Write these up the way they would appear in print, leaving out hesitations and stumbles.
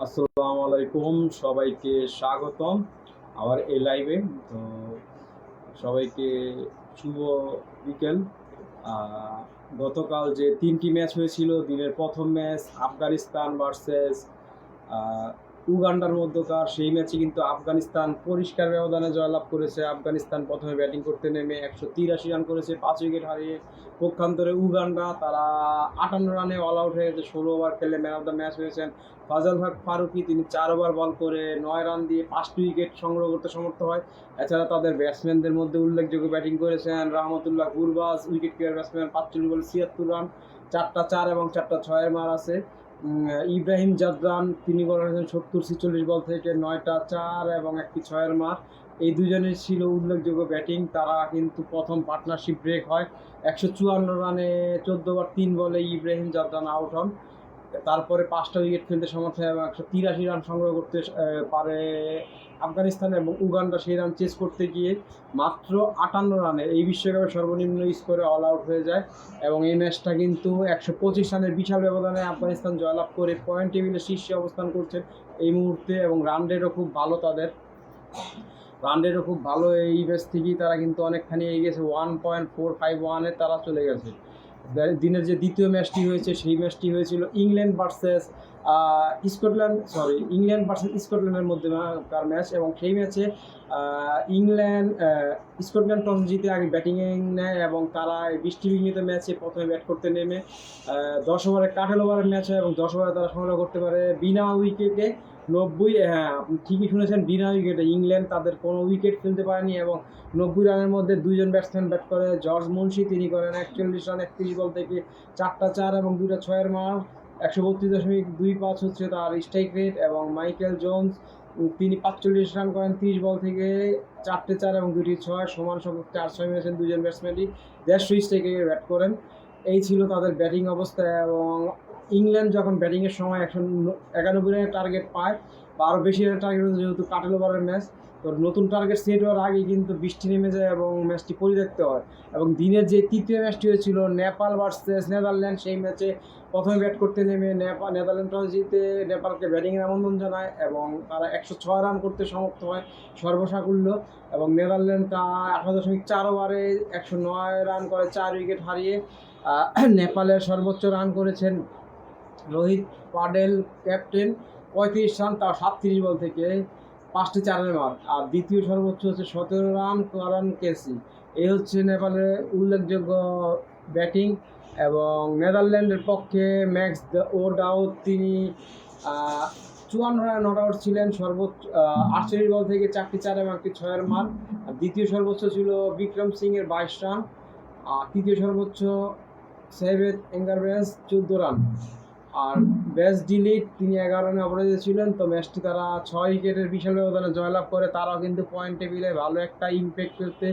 আসসালামু আলাইকুম, সবাইকে স্বাগতম আমার এই লাইভে। তো সবাইকে শুভ বিকেল। আহ, গতকাল যে 3টি ম্যাচ হয়েছিল, দিনের প্রথম ম্যাচ আফগানিস্তান ভার্সেস উগান্ডার মধ্যকার, সেই ম্যাচে কিন্তু আফগানিস্তান পরিষ্কার ব্যবধানে জয়লাভ করেছে। আফগানিস্তান প্রথমে ব্যাটিং করতে নেমে 183 রান করেছে, 5 উইকেট হারিয়ে। পক্ষান্তরে উগান্ডা তারা 58 রানে অল আউট হয়ে গেছে। 16 ওভার খেলে ম্যান অফ দ্য ম্যাচ হয়েছেন ফাজল হক ফারুকি। তিনি 4 ওভার বল করে 9 রান দিয়ে 5টি উইকেট সংগ্রহ করতে সমর্থ হয়। এছাড়া তাদের ব্যাটসম্যানদের মধ্যে উল্লেখযোগ্য ব্যাটিং করেছেন রহমতুল্লাহ গুরবাজ, উইকেট কিপার ব্যাটসম্যান, 45 বলে 76 রান, 4টা 4 এবং 4টা 6-এর মার আছে। ইব্রাহিম জাদরান তিনি করেছেন 70-46 বল থেকে 9টা 4 এবং 1টি 6-এর মার। এই দুজনের ছিল উল্লেখযোগ্য ব্যাটিং। তারা কিন্তু প্রথম পার্টনারশিপ ব্রেক হয় 154 রানে। 14 ওভার 3 বলে ইব্রাহিম জাদরান আউট হন। তারপরে 5টা উইকেট ফেলতে সমর্থ হয় এবং 183 রান সংগ্রহ করতে পারে আফগানিস্তান, এবং উগান্ডা সেই রান চেস করতে গিয়ে মাত্র 58 রানে এই বিশ্বকাপের সর্বনিম্ন স্কোরে অল আউট হয়ে যায়। এবং এই ম্যাচটা কিন্তু 125 রানের বিশাল ব্যবধানে আফগানিস্তান জয়লাভ করে পয়েন্ট টেবিলে শীর্ষে অবস্থান করছে এই মুহূর্তে। এবং রান রেটও খুব ভালো তাদের, এই ম্যাচ থেকেই তারা কিন্তু অনেকখানি এগিয়ে গেছে। 1.451-এ তারা চলে গেছে। দিনের যে দ্বিতীয় ম্যাচটি হয়েছে, সেই ম্যাচটি হয়েছিল ইংল্যান্ড ভার্সেস স্কটল্যান্ডের মধ্যে কার ম্যাচ। এবং সেই ম্যাচে স্কটল্যান্ড টস জিতে আগে ব্যাটিংয়ে নেয় এবং তারা বৃষ্টিবিঘ্নিত ম্যাচে প্রথমে ব্যাট করতে নেমে 10 ওভারে কাটেল ওভারের ম্যাচ হয় এবং 10 ওভারে তারা সংগ্রহ করতে পারে বিনা উইকেটে 90। হ্যাঁ, আপনি ঠিকই শুনেছেন, বিনা উইকেটে। ইংল্যান্ড তাদের কোনো উইকেট ফেলতে পারেনি এবং 90 রানের মধ্যে দুইজন ব্যাটসম্যান ব্যাট করে। জর্জ মুন্সি তিনি করেন 41 রান 31 বল থেকে 4টা 4 এবং 2টা 6-এর মার। 132.25 হচ্ছে তার স্ট্রাইক রেট। এবং মাইকেল জোন্স তিনি 45 রান করেন 30 বল থেকে 4টে 4 এবং 2টি 6, সমান সংখ্যক 4-6 মেরেছেন দুজন ব্যাটসম্যানই। 150 স্ট্রাইকে ব্যাট করেন। এই ছিল তাদের ব্যাটিং অবস্থা। এবং ইংল্যান্ড যখন ব্যাটিংয়ের সময় 191 রানের টার্গেট পায়, বা আরও বেশি রানের টার্গেট হচ্ছে, যেহেতু কাটেল ওভারের ম্যাচ, তো নতুন টার্গেট সেট হওয়ার আগে কিন্তু বৃষ্টি নেমে যায় এবং ম্যাচটি পরিত্যক্ত হয়। এবং দিনের যে তৃতীয় ম্যাচটি হয়েছিল নেপাল ভার্সেস নেদারল্যান্ড, সেই ম্যাচে প্রথমে ব্যাট করতে নেমে নেদারল্যান্ড টস জিতে নেপালকে ব্যাটিংয়ের আমন্ত্রণ জানায় এবং তারা 106 রান করতে সমর্থ হয় সর্বসাকুল্য। এবং নেদারল্যান্ড 18.4 ওভারে 109 রান করে 4 উইকেট হারিয়ে নেপালের সর্বোচ্চ রান করেছেন রোহিত পাডেল, ক্যাপ্টেন, 35 রান, তার 37 বল থেকে 5টি 4-এর মার। আর দ্বিতীয় সর্বোচ্চ হচ্ছে 17 রান কারণ কেসি। এই হচ্ছে নেপালের উল্লেখযোগ্য ব্যাটিং। এবং নেদারল্যান্ডের পক্ষে ম্যাক্স ও ডাউট তিনি 54 রানে নট আউট ছিলেন। সর্বোচ্চ 48 বল থেকে 4টি 4 এবং 1টি 6-এর মার। আর দ্বিতীয় সর্বোচ্চ ছিল বিক্রম সিংয়ের 22 রান। আর তৃতীয় সর্বোচ্চ সেভেদ এঙ্গারবেন্স 14 রান। আর বেস্ট ডিলিট তিনি 11 রানে অপরাজিত ছিলেন। তো ম্যাচটি তারা 6 উইকেটের বিশাল ব্যবধানে জয়লাভ করে। তারাও কিন্তু পয়েন্ট টেবিলে ভালো একটা ইম্প্যাক্ট ফেলতে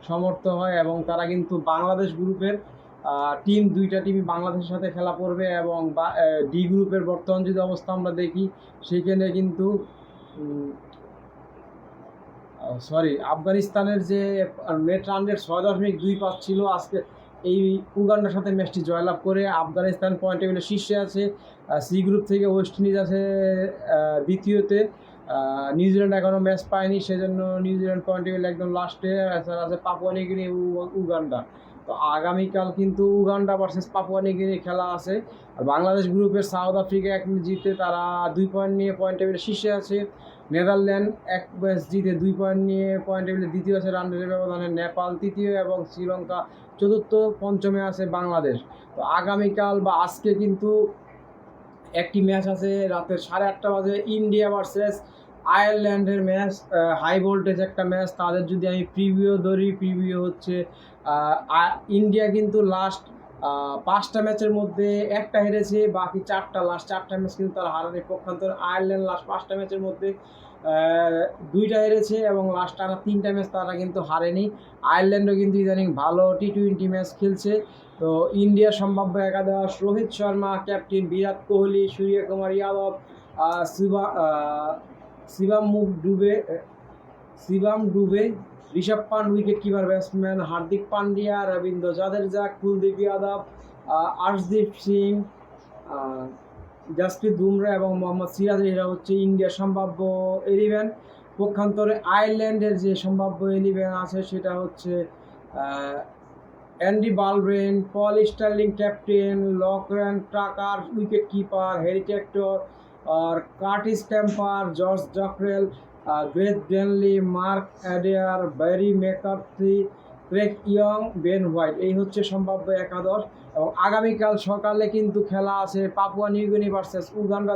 সমর্থ হয়। এবং তারা কিন্তু বাংলাদেশ গ্রুপের দুইটা টিমই বাংলাদেশের সাথে খেলা পড়বে। এবং ডি গ্রুপের বর্তমান যদি অবস্থা আমরা দেখি, সেখানে কিন্তু আফগানিস্তানের যে নেট রান রেট 6.25 ছিল, আজকে এই উগান্ডার সাথে ম্যাচটি জয়লাভ করে আফগানিস্তান পয়েন্ট টেবিলে শীর্ষে আছে। সি গ্রুপ থেকে ওয়েস্ট ইন্ডিজ আছে দ্বিতীয়তে। নিউজিল্যান্ড এখনও ম্যাচ পায়নি, সেজন্য নিউজিল্যান্ড পয়েন্ট টেবিল একদম লাস্টে। এছাড়া আছে পাপুয়া নিউগিনি, উগান্ডা। তো আগামীকাল কিন্তু উগান্ডা ভার্সেস পাপুয়া নিউগিনি খেলা আছে। আর বাংলাদেশ গ্রুপের সাউথ আফ্রিকা 1 ম্যাচ জিতে তারা 2 পয়েন্ট নিয়ে পয়েন্ট টেবিলে শীর্ষে আছে। নেদারল্যান্ড 1 ম্যাচ জিতে 2 পয়েন্ট নিয়ে পয়েন্ট টেবিলে দ্বিতীয় আছে রান রেটের ব্যবধানে। নেপাল তৃতীয় এবং শ্রীলঙ্কা চতুর্থ, পঞ্চমে আছে বাংলাদেশ। তো আগামীকাল বা আজকে কিন্তু একটি ম্যাচ আছে রাতের 8:30 বাজে, ইন্ডিয়া ভার্সেস আয়ারল্যান্ডের ম্যাচ। হাই ভোল্টেজ একটা ম্যাচ। তাদের যদি আমি প্রিভিউ ধরি, প্রিভিউ হচ্ছে ইন্ডিয়া কিন্তু লাস্ট 5টা ম্যাচের মধ্যে একটা হেরেছে, বাকি লাস্ট 4টা ম্যাচ কিন্তু তারা হারানি। পক্ষান্তর আয়ারল্যান্ড লাস্ট 5টা ম্যাচের মধ্যে 2টা হেরেছে এবং লাস্ট টানা 3টা ম্যাচ তারা কিন্তু হারেনি। আয়ারল্যান্ডও কিন্তু ইদানিং ভালো টি20 ম্যাচ খেলছে। তো ইন্ডিয়ার সম্ভাব্য একাদশ: রোহিত শর্মা ক্যাপ্টেন, বিরাট কোহলি, সূর্যকুমার যাদব, শিবম ডুবে, Rishabh punt wicket keeper batsman, Hardik Pandya, Rabindra Jadeja, Kuldeep Yadav, Arshdeep Singh, Jasprit Bumrah এবং মোহাম্মদ সিরাজ, এরা হচ্ছে ইন্ডিয়ার সম্ভাব্য 11। পক্ষান্তরে আয়ারল্যান্ডের যে সম্ভাব্য 11 আছে সেটা হচ্ছে Andy Balbirnie, Paul Stirling captain, Lorcan Tucker wicket keeper, Harry Tector, আর Curtis Campher, George Dockrell, Gareth ডেনলি, Mark Adair, Barry McCarthy, Craig Young, Ben White. এই হচ্ছে সম্ভাব্য একাদশ। এবং আগামীকাল সকালে কিন্তু খেলা আছে পাপুয়া নিউগিনি ভার্সেস উগান্ডা।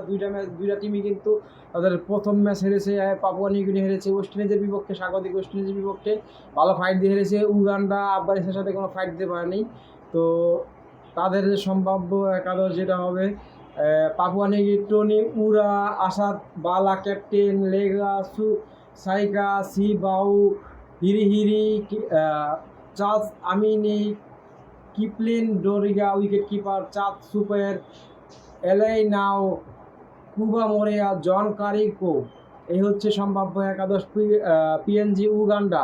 দুইটা টিমই কিন্তু তাদের প্রথম ম্যাচ হেরেছে। পাপুয়া নিউগিনি হেরেছে ওয়েস্ট ইন্ডিজের বিপক্ষে, স্বাগতিক ওয়েস্ট ইন্ডিজের বিপক্ষে ভালো ফাইট দিয়ে হেরেছে। উগান্ডা আফগানিস্তানের সাথে কোনো ফাইট দিতে পারেনি। তো তাদের যে সম্ভাব্য একাদশ যেটা হবে, Papua New Guinea Tony Ura, Assad Vala captain, Lega Siaka, Sese Bau, Hiri, Charles Amini, Kiplin Doriga wicket keeper, Chad Soper, Alei Nao, Kabua Morea, John Kariko. এই হচ্ছে সম্ভাব্য একাদশ। PNG Uganda,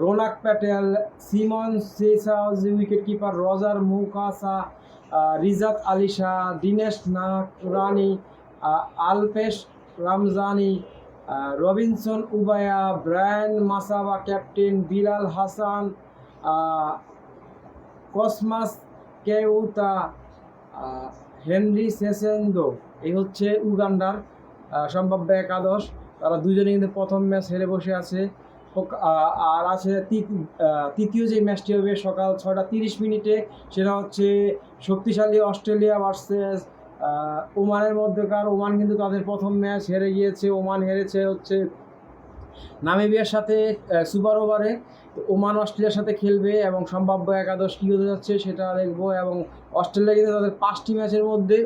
Ronak Patel, Simon Ssesazi wicket keeper, Roger Mukasa, Riazat Alishah, Dinesh Nakrani, Alpesh Ramjani, Robinson Obuya, Brian Masaba captain, Bilal Hassan, Cosmas Kyewuta, Henry Senyondo. এই হচ্ছে উগান্ডার সম্ভাব্য একাদশ। তারা দুজনে কিন্তু প্রথম ম্যাচ হেরে বসে আছে। আর আছে তৃতীয় যে ম্যাচটি হবে সকাল 6:30 সেটা হচ্ছে শক্তিশালী অস্ট্রেলিয়া ভার্সেস ওমানের মধ্যকার। ওমান কিন্তু তাদের প্রথম ম্যাচ হেরে গিয়েছে। ওমান হেরেছে হচ্ছে নামিবিয়ার সাথে সুপার ওভারে। ওমান অস্ট্রেলিয়ার সাথে খেলবে এবং সম্ভাব্য একাদশ কী হতে যাচ্ছে সেটা দেখবো। এবং অস্ট্রেলিয়া কিন্তু তাদের 5টি ম্যাচের মধ্যে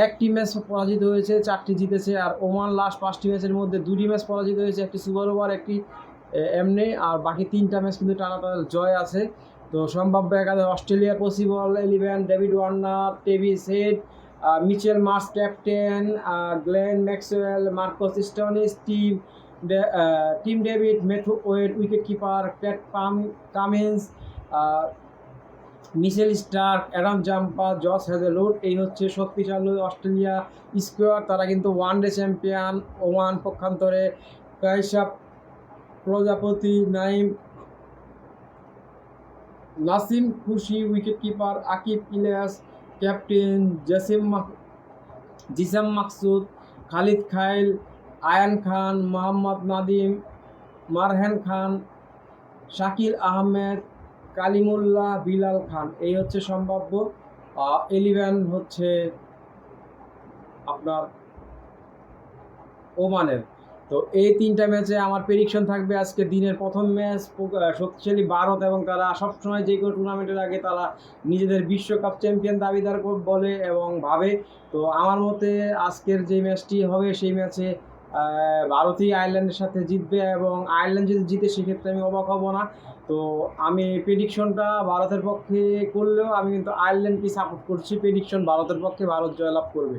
1টি ম্যাচ পরাজিত হয়েছে, 4টি জিতেছে। আর ওমান লাস্ট 5টি ম্যাচের মধ্যে 2টি ম্যাচ পরাজিত হয়েছে, একটি সুপার ওভার, একটি এমনি, আর বাকি 3টা ম্যাচ কিন্তু টানা তাদের জয় আছে। তো সম্ভাব্য একাদশ Australia possible 11: David Warner, Travis Head, Mitchell Marsh captain, Glenn Maxwell, Marcus Stoinis, Tim David, Matthew Wade wicket keeper, Pat Cummins, Mitchell Starc, Adam Zampa, Josh Hazlewood. এই হচ্ছে শক্তিশালী অস্ট্রেলিয়া স্কোয়াড। তারা কিন্তু ওয়ানডে চ্যাম্পিয়ন। ওমান পক্ষান্তরে কাইসাব Prajapati, Naseem Khushi wicket keeper, Aqib Ilyas captain, Zeeshan Maqsood, Khalid Kail, Ayaan খান, মোহাম্মদ নাদিম, মারহান খান, শাকিল আহমেদ, কালিমুল্লাহ, বিলাল খান। এই হচ্ছে সম্ভাব্য 11 হচ্ছে আপনার ওমানের। তো এই 3টা ম্যাচে আমার প্রেডিকশন থাকবে। আজকে দিনের প্রথম ম্যাচ শক্তিশালী ভারত, এবং তারা সবসময় যে কোনো টুর্নামেন্টের আগে তারা নিজেদের বিশ্বকাপ চ্যাম্পিয়ন দাবিদার বলে এবং ভাবে। তো আমার মতে আজকের যে ম্যাচটি হবে সেই ম্যাচে ভারতই আয়ারল্যান্ডের সাথে জিতবে, এবং আয়ারল্যান্ড যদি জিতে সেক্ষেত্রে আমি অবাক হব না। তো আমি প্রেডিকশনটা ভারতের পক্ষে করলেও আমি কিন্তু আয়ারল্যান্ডকে সাপোর্ট করছি। প্রেডিকশন ভারতের পক্ষে, ভারত জয়লাভ করবে।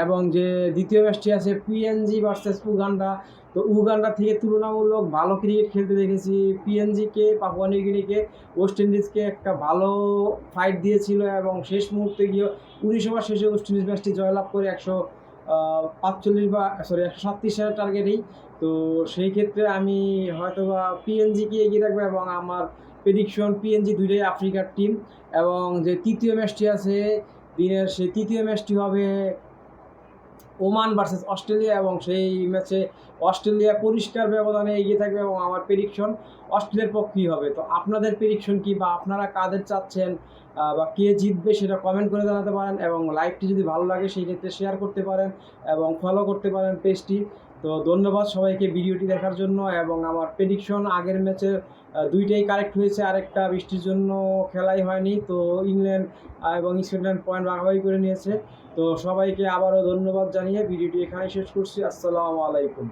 এবং যে দ্বিতীয় ম্যাচটি আছে পিএনজি ভার্সেস উগান্ডা। তো উগান্ডা থেকে তুলনামূলক ভালো ক্রিকেট খেলতে দেখেছি পিএনজিকে। পাপুয়া নিউগিনিকে, ওয়েস্ট ইন্ডিজকে একটা ভালো ফাইট দিয়েছিল এবং শেষ মুহূর্তে গিয়ে 19 ওভার শেষে ওয়েস্ট ইন্ডিজ ম্যাচটি জয়লাভ করে 137 রানের টার্গেটেই। তো সেই ক্ষেত্রে আমি হয়তো বা পিএনজিকে এগিয়ে রাখবো, এবং আমার প্রেডিকশন পিএনজি দুইটাই আফ্রিকার টিম। এবং যে তৃতীয় ম্যাচটি আছে দিনের, সেই তৃতীয় ম্যাচটি হবে ওমান ভার্সেস অস্ট্রেলিয়া, এবং সেই ম্যাচে অস্ট্রেলিয়া পরিষ্কার ব্যবধানে এগিয়ে থাকবে, এবং আমার প্রেডিকশন অস্ট্রেলিয়ার পক্ষেই হবে। তো আপনাদের প্রেডিকশন কি, বা আপনারা কাদের চাচ্ছেন, বা কে জিতবে সেটা কমেন্ট করে জানাতে পারেন। এবং লাইভটি যদি ভালো লাগে সেই ক্ষেত্রে শেয়ার করতে পারেন এবং ফলো করতে পারেন পেজটি। তো ধন্যবাদ সবাইকে ভিডিওটি দেখার জন্য। এবং আমার প্রেডিকশন আগের ম্যাচের 2টাই কারেক্ট হয়েছে, আরেকটা বৃষ্টির জন্য খেলাই হয়নি। তো ইংল্যান্ড এবং স্কটল্যান্ড পয়েন্ট ভাগাভাগি করে নিয়েছে। তো সবাইকে আবারও ধন্যবাদ জানিয়ে ভিডিওটি এখানে শেষ করছি। আসসালামু আলাইকুম।